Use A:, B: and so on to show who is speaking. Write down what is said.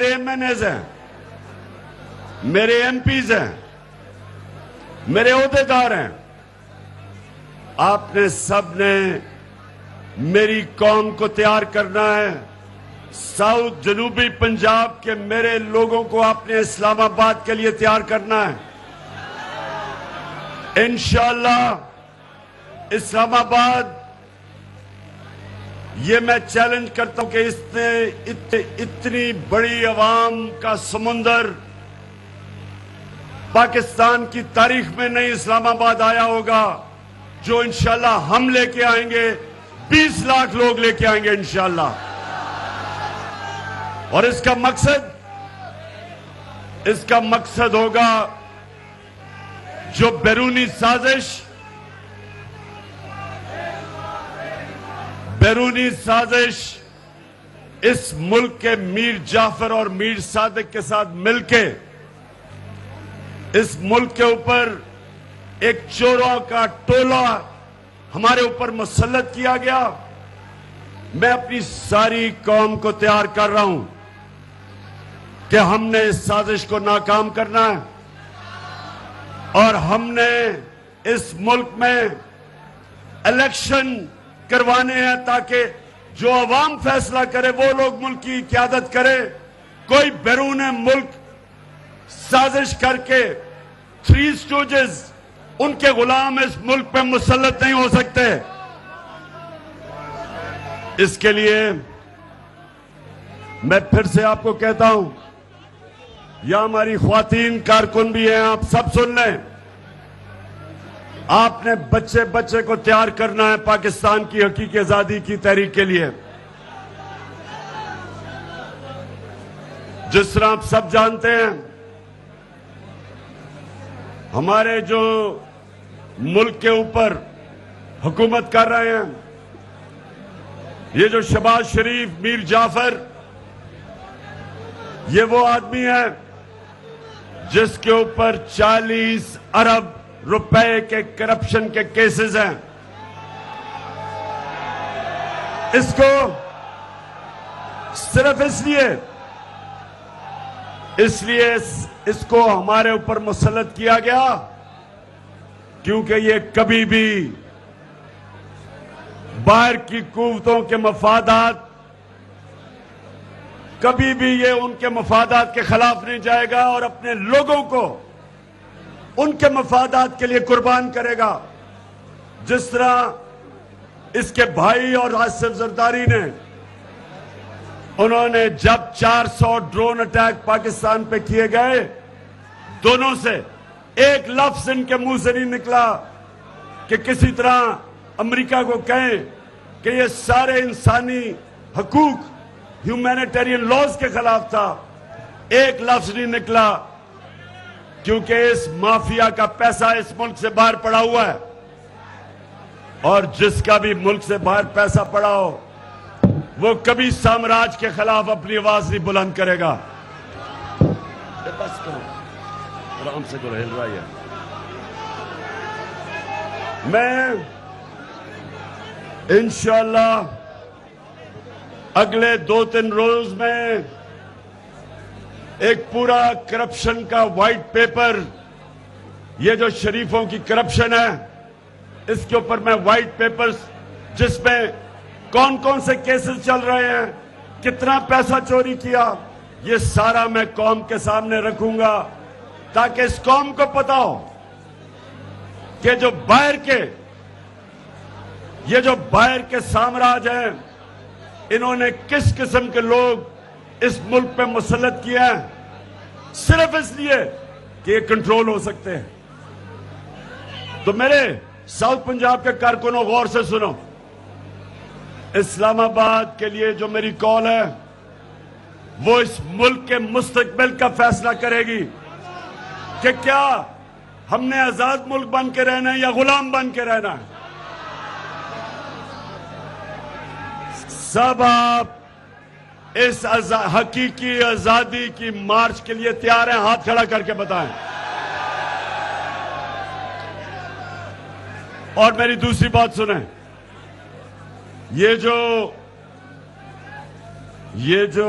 A: میرے M N as ہیں، میرے ایم پیز ہیں، میرے عہدیدار ہیں، آپ نے سب نے میری قوم کو تیار کرنا ہے. ساؤتھ جنوبی پنجاب کے میرے لوگوں کو آپ نے اسلام آباد کے لیے تیار کرنا ہے. انشاءاللہ اسلام آباد، یہ میں چیلنج کرتا ہوں کہ اتنی بڑی عوام کا سمندر پاکستان کی تاریخ میں نہیں اسلام آباد آیا ہوگا، جو انشاءاللہ ہم لے کے آئیں گے. 20 لاکھ لوگ لے کے آئیں گے انشاءاللہ. اور اس کا مقصد ہوگا جو بیرونی سازش اس ملک کے میر جعفر اور میر صادق کے ساتھ مل کے اس ملک کے اوپر ایک چوروں کا ٹولہ ہمارے اوپر مسلط کیا گیا. میں اپنی ساری قوم کو تیار کر رہا ہوں کہ ہم نے اس سازش کو ناکام کرنا ہے، اور ہم نے اس ملک میں الیکشن کروانے ہیں تاکہ جو عوام فیصلہ کرے وہ لوگ ملک کی قیادت کرے. کوئی بیرون ملک سازش کر کے 3 اسٹوجز ان کے غلام اس ملک پہ مسلط نہیں ہو سکتے. اس کے لیے میں پھر سے آپ کو کہتا ہوں، یا ہماری خواتین کارکن بھی ہیں، آپ سب سن لیں، آپ نے بچے کو تیار کرنا ہے پاکستان کی حقیقی آزادی کی تحریک کے لیے. جس طرح آپ سب جانتے ہیں، ہمارے جو ملک کے اوپر حکومت کر رہے ہیں، یہ جو شہباز شریف، میر جعفر، یہ وہ آدمی ہے جس کے اوپر 40 ارب روپے کے کرپشن کے کیسز ہیں. اس کو صرف اس لیے اس کو ہمارے اوپر مسلط کیا گیا کیونکہ یہ کبھی بھی باہر کی قوتوں کے مفادات، کبھی بھی یہ ان کے مفادات کے خلاف نہیں جائے گا اور اپنے لوگوں کو ان کے مفادات کے لیے قربان کرے گا. جس طرح اس کے بھائی اور آصف زرداری نے، انہوں نے جب 400 ڈرون اٹیک پاکستان پہ کیے گئے، دونوں سے ایک لفظ ان کے منہ سے نہیں نکلا کہ کسی طرح امریکہ کو کہیں کہ یہ سارے انسانی حقوق، ہیومینیٹیرین لاز کے خلاف تھا. ایک لفظ نہیں نکلا، کیونکہ اس مافیا کا پیسہ اس ملک سے باہر پڑا ہوا ہے، اور جس کا بھی ملک سے باہر پیسہ پڑا ہو وہ کبھی سامراج کے خلاف اپنی آواز نہیں بلند کرے گا. بس کرو، آرام سے کرو، ہل رہا ہے. میں انشاءاللہ اگلے 2-3 روز میں ایک پورا کرپشن کا وائٹ پیپر، یہ جو شریفوں کی کرپشن ہے اس کے اوپر میں وائٹ پیپرز، جس میں کون کون سے کیسز چل رہے ہیں، کتنا پیسہ چوری کیا، یہ سارا میں قوم کے سامنے رکھوں گا تاکہ اس قوم کو پتا ہو کہ جو باہر کے سامراج ہیں، انہوں نے کس قسم کے لوگ اس ملک پہ مسلط کیا ہے، صرف اس لیے کہ یہ کنٹرول ہو سکتے ہیں. تو میرے ساؤتھ پنجاب کے کارکنوں، غور سے سنو. اسلام آباد کے لیے جو میری کال ہے وہ اس ملک کے مستقبل کا فیصلہ کرے گی کہ کیا ہم نے آزاد ملک بن کے رہنا ہے یا غلام بن کے رہنا ہے. سب آپ اس حقیقی آزادی کی مارچ کے لیے تیار ہیں؟ ہاتھ کھڑا کر کے بتائیں. اور میری دوسری بات سنیں، یہ جو